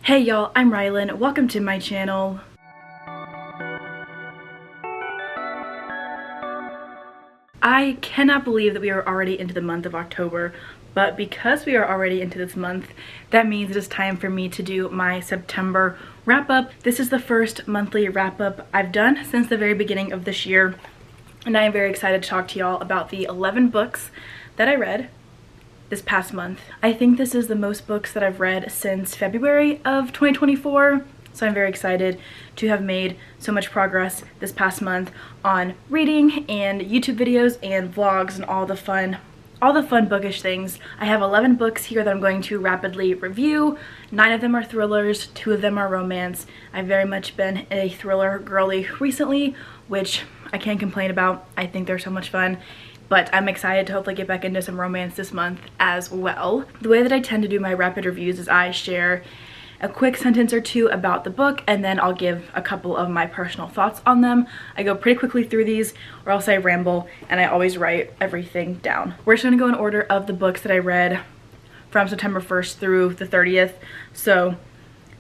Hey y'all, I'm Rylan. Welcome to my channel. I cannot believe that we are already into the month of October, but because we are already into this month, that means it is time for me to do my September wrap-up. This is the first monthly wrap-up I've done since the very beginning of this year, and I am very excited to talk to y'all about the 11 books that I read this past month. I think this is the most books that I've read since February of 2024, so I'm very excited to have made so much progress this past month on reading and YouTube videos and vlogs and all the fun bookish things. I have 11 books here that I'm going to rapidly review. 9 of them are thrillers, 2 of them are romance. I've very much been a thriller girly recently, which I can't complain about. I think they're so much fun. But I'm excited to hopefully get back into some romance this month as well. The way that I tend to do my rapid reviews is I share a quick sentence or two about the book, and then I'll give a couple of my personal thoughts on them. I go pretty quickly through these, or else I ramble, and I always write everything down. We're just gonna go in order of the books that I read from September 1st through the 30th. So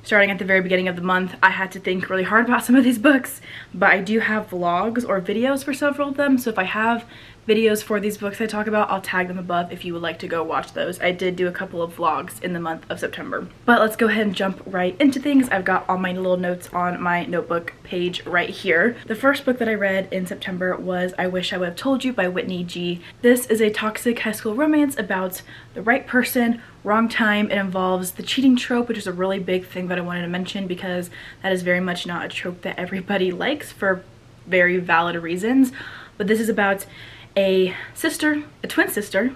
starting at the very beginning of the month, I had to think really hard about some of these books, but I do have vlogs or videos for several of them, so if I have videos for these books I talk about, I'll tag them above if you would like to go watch those. I did do a couple of vlogs in the month of September. But let's go ahead and jump right into things. I've got all my little notes on my notebook page right here. The first book that I read in September was I Wish I Would Have Told You by Whitney G. This is a toxic high school romance about the right person, wrong time. It involves the cheating trope, which is a really big thing that I wanted to mention because that is very much not a trope that everybody likes for very valid reasons. But this is about a twin sister,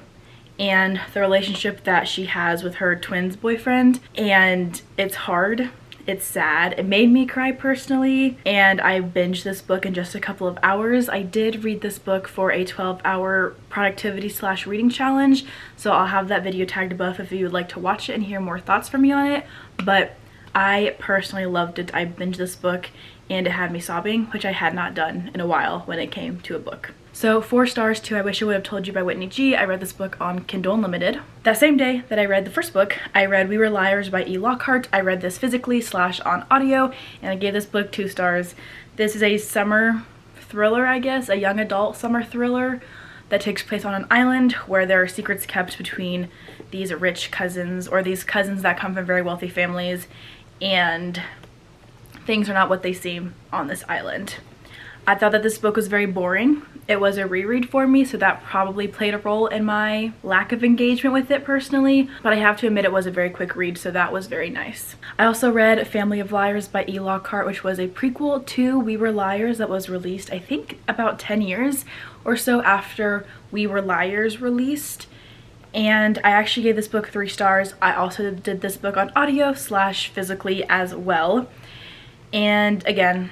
and the relationship that she has with her twin's boyfriend, and it's hard, it's sad. It made me cry personally, and I binged this book in just a couple of hours. I did read this book for a 12-hour productivity / reading challenge, so I'll have that video tagged above if you would like to watch it and hear more thoughts from me on it. But I personally loved it. I binged this book and it had me sobbing, which I had not done in a while when it came to a book. So 4 stars to I Wish I Would Have Told You by Whitney G. I read this book on Kindle Unlimited. That same day that I read the first book, I read We Were Liars by E. Lockhart. I read this physically / on audio, and I gave this book 2 stars. This is a summer thriller, I guess, a young adult summer thriller that takes place on an island where there are secrets kept between these rich cousins, or these cousins that come from very wealthy families, and things are not what they seem on this island. I thought that this book was very boring. It was a reread for me, so that probably played a role in my lack of engagement with it personally, but I have to admit it was a very quick read, so that was very nice. I also read Family of Liars by E. Lockhart, which was a prequel to We Were Liars that was released, I think, about 10 years or so after We Were Liars released. And I actually gave this book 3 stars. I also did this book on audio / physically as well. And again,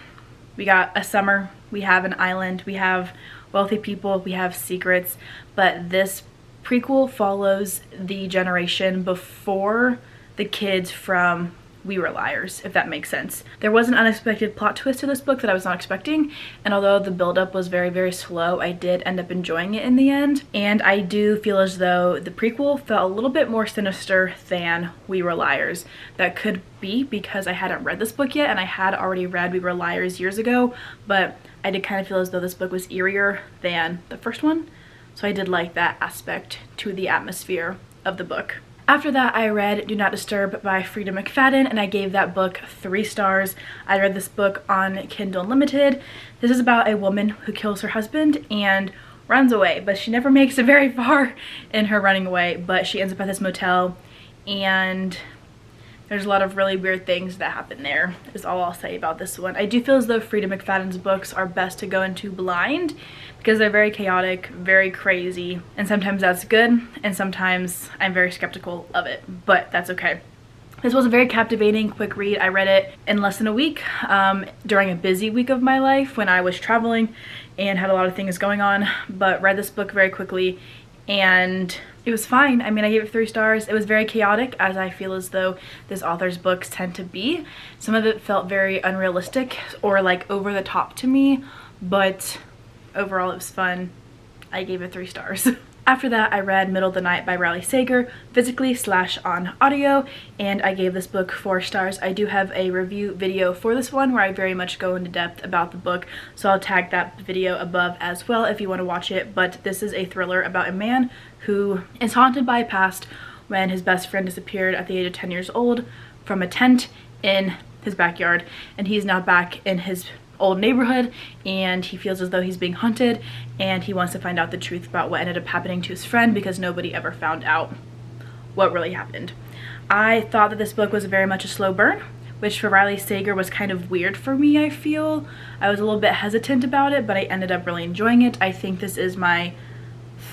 we got a summer, we have an island, we have wealthy people, we have secrets, but this prequel follows the generation before the kids from We Were Liars, if that makes sense. There was an unexpected plot twist to this book that I was not expecting, and although the buildup was very, very slow, I did end up enjoying it in the end. And I do feel as though the prequel felt a little bit more sinister than We Were Liars. That could be because I hadn't read this book yet, and I had already read We Were Liars years ago, but I did kind of feel as though this book was eerier than the first one, so I did like that aspect to the atmosphere of the book. After that, I read Do Not Disturb by Frida McFadden, and I gave that book 3 stars. I read this book on Kindle Unlimited. This is about a woman who kills her husband and runs away, but she never makes it very far in her running away, but she ends up at this motel, and there's a lot of really weird things that happen there, is all I'll say about this one. I do feel as though Frida McFadden's books are best to go into blind because they're very chaotic, very crazy, and sometimes that's good, and sometimes I'm very skeptical of it, but that's okay. This was a very captivating, quick read. I read it in less than a week during a busy week of my life when I was traveling and had a lot of things going on, but read this book very quickly, and it was fine. I mean, I gave it 3 stars. It was very chaotic, as I feel as though this author's books tend to be. Some of it felt very unrealistic or like over the top to me, but overall it was fun. I gave it 3 stars. After that, I read Middle of the Night by Riley Sager, physically / on audio, and I gave this book 4 stars. I do have a review video for this one where I very much go into depth about the book, so I'll tag that video above as well if you want to watch it. But this is a thriller about a man who is haunted by a past when his best friend disappeared at the age of 10 years old from a tent in his backyard, and he's now back in his old neighborhood and he feels as though he's being hunted, and he wants to find out the truth about what ended up happening to his friend because nobody ever found out what really happened. I thought that this book was very much a slow burn, which for Riley Sager was kind of weird for me. I feel I was a little bit hesitant about it, but I ended up really enjoying it. I think this is my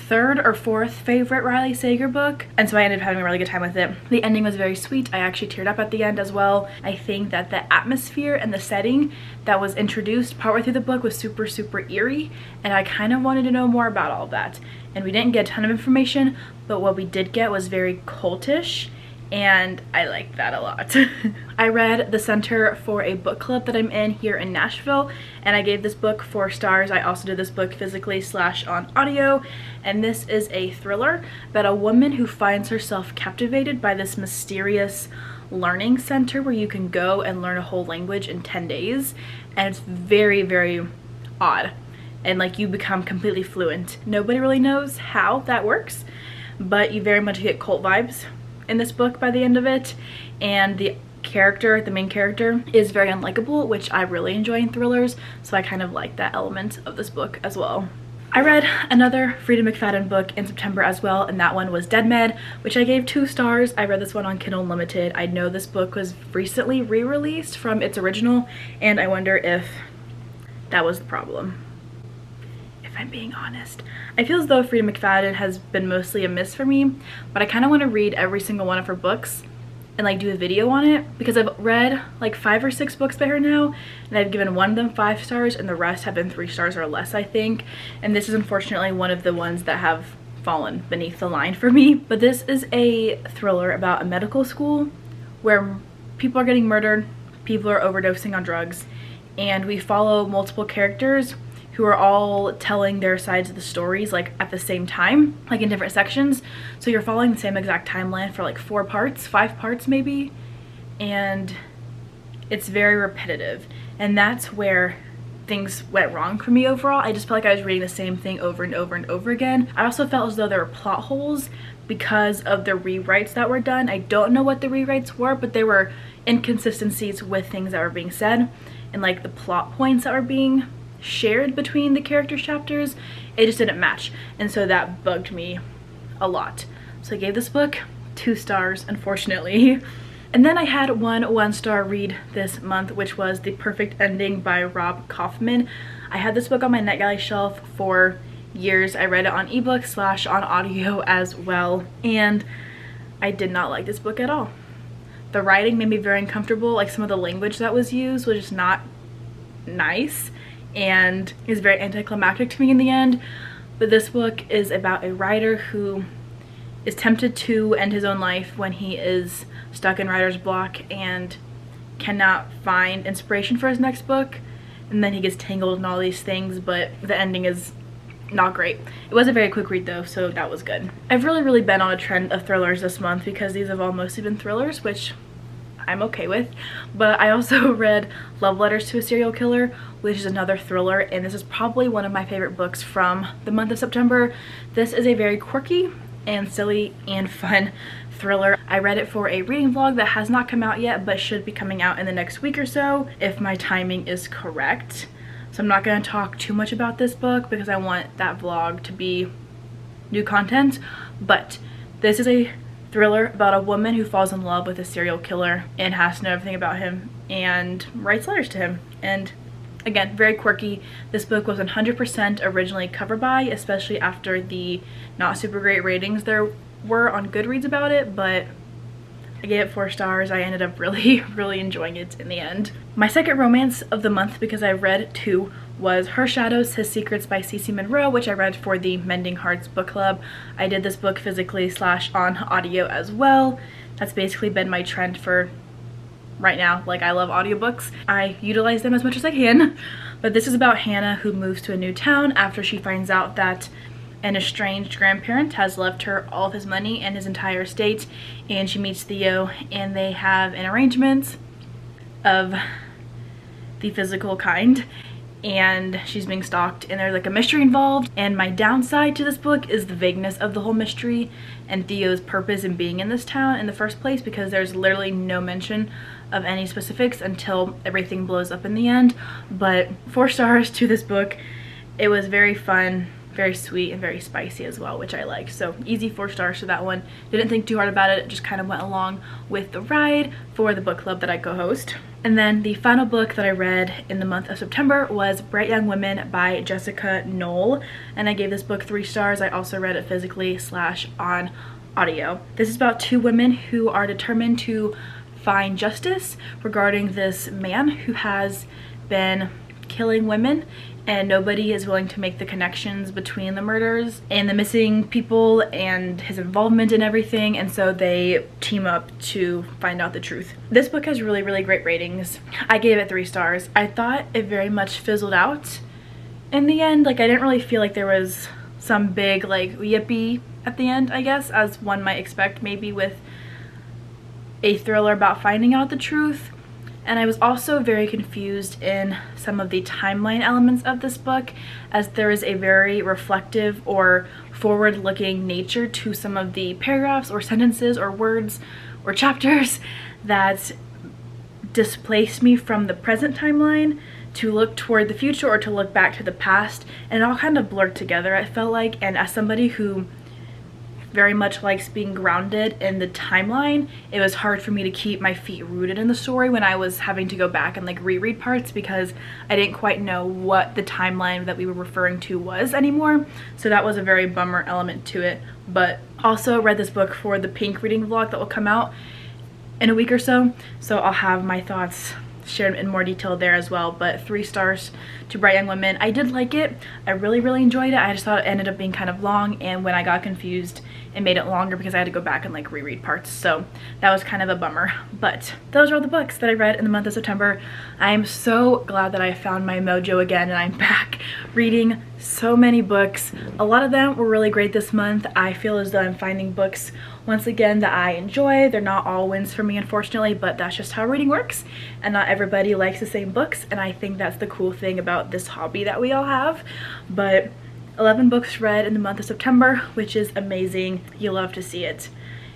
3rd or 4th favorite Riley Sager book, and so I ended up having a really good time with it. The ending was very sweet. I actually teared up at the end as well. I think that the atmosphere and the setting that was introduced partway through the book was super eerie, and I kind of wanted to know more about all of that. And we didn't get a ton of information, but what we did get was very cultish, and I liked that a lot. I read The Center for a book club that I'm in here in Nashville, and I gave this book 4 stars. I also did this book physically / on audio, and this is a thriller about a woman who finds herself captivated by this mysterious learning center where you can go and learn a whole language in 10 days, and it's very odd, and like you become completely fluent. Nobody really knows how that works, but you very much get cult vibes in this book by the end of it, and the main character is very unlikable, which I really enjoy in thrillers, so I kind of like that element of this book as well. I read another Freida McFadden book in September as well, and that one was Dead Med, which I gave 2 stars. I read this one on Kindle Unlimited. I know this book was recently re-released from its original, and I wonder if that was the problem, if I'm being honest. I feel as though Freida McFadden has been mostly a miss for me, but I kind of want to read every single one of her books and like do a video on it, because I've read like 5 or 6 books by her now, and I've given one of them 5 stars and the rest have been 3 stars or less, I think. And this is unfortunately one of the ones that have fallen beneath the line for me. But this is a thriller about a medical school where people are getting murdered, people are overdosing on drugs, and we follow multiple characters who are all telling their sides of the stories like at the same time, like in different sections. So you're following the same exact timeline for like 4 parts, 5 parts maybe, and it's very repetitive, and that's where things went wrong for me overall. I just felt like I was reading the same thing over and over again. I also felt as though there were plot holes because of the rewrites that were done. I don't know what the rewrites were, but there were inconsistencies with things that were being said and like the plot points that were being shared between the character chapters. It just didn't match, and so that bugged me a lot. So I gave this book 2 stars, unfortunately. And then I had one 1-star read this month, which was The Perfect Ending by Rob Kaufman. I had this book on my NetGalley shelf for years. I read it on ebook / on audio as well, and I did not like this book at all. The writing made me very uncomfortable. Like some of the language that was used was just not nice, and is very anticlimactic to me in the end. But this book is about a writer who is tempted to end his own life when he is stuck in writer's block and cannot find inspiration for his next book, and then he gets tangled in all these things, but the ending is not great. It was a very quick read though, so that was good. I've really been on a trend of thrillers this month because these have all mostly been thrillers, which I'm okay with. But I also read Love Letters to a Serial Killer, which is another thriller, and this is probably one of my favorite books from the month of September. This is a very quirky and silly and fun thriller. I read it for a reading vlog that has not come out yet, but should be coming out in the next week or so if my timing is correct. So I'm not going to talk too much about this book because I want that vlog to be new content, but this is a thriller about a woman who falls in love with a serial killer and has to know everything about him and writes letters to him. And again, very quirky. This book was 100% originally cover by, especially after the not super great ratings there were on Goodreads about it, but I gave it 4 stars. I ended up really enjoying it in the end. My second romance of the month, because I read 2, was Her Shadows, His Secrets by Cece Monroe, which I read for the Mending Hearts book club. I did this book physically / on audio as well. That's basically been my trend for right now. Like, I love audiobooks. I utilize them as much as I can. But this is about Hannah, who moves to a new town after she finds out that An estranged grandparent has left her all of his money and his entire estate, and she meets Theo, and they have an arrangement of the physical kind, and she's being stalked, and there's like a mystery involved. And my downside to this book is the vagueness of the whole mystery and Theo's purpose in being in this town in the first place, because there's literally no mention of any specifics until everything blows up in the end. But 4 stars to this book. It was very fun, very sweet, and very spicy as well, which I liked. So easy 4 stars to that one. Didn't think too hard about it, just kind of went along with the ride for the book club that I co-host. And then the final book that I read in the month of September was Bright Young Women by Jessica Knoll, and I gave this book 3 stars. I also read it physically / on audio. This is about 2 women who are determined to find justice regarding this man who has been killing women, and nobody is willing to make the connections between the murders and the missing people and his involvement in everything, and so they team up to find out the truth. This book has really great ratings. I gave it 3 stars. I thought it very much fizzled out in the end. Like, I didn't really feel like there was some big like yippee at the end, I guess, as one might expect maybe with a thriller about finding out the truth. And I was also very confused in some of the timeline elements of this book, as there is a very reflective or forward-looking nature to some of the paragraphs or sentences or words or chapters that displaced me from the present timeline to look toward the future or to look back to the past, and it all kind of blurred together, I felt like. And as somebody who very much likes being grounded in the timeline, it was hard for me to keep my feet rooted in the story when I was having to go back and like reread parts, because I didn't quite know what the timeline that we were referring to was anymore. So that was a very bummer element to it. But also read this book for the Pink reading vlog that will come out in a week or so, so I'll have my thoughts shared in more detail there as well. But 3 stars to Bright Young Women. I did like it. I really enjoyed it. I just thought it ended up being kind of long, and when I got confused it made it longer because I had to go back and like reread parts, so that was kind of a bummer. But those are all the books that I read in the month of September. I am so glad that I found my mojo again and I'm back reading so many books. A lot of them were really great this month. I feel as though I'm finding books once again that I enjoy. They're not all wins for me, unfortunately, but that's just how reading works, and not everybody likes the same books, and I think that's the cool thing about this hobby that we all have. But 11 books read in the month of September, which is amazing. You love to see it.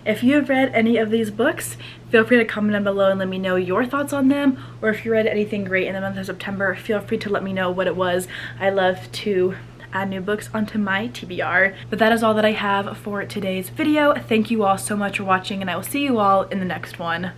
If you have read any of these books, feel free to comment down below and let me know your thoughts on them, or if you read anything great in the month of September, feel free to let me know what it was. I love to add new books onto my TBR. But that is all that I have for today's video. Thank you all so much for watching, and I will see you all in the next one.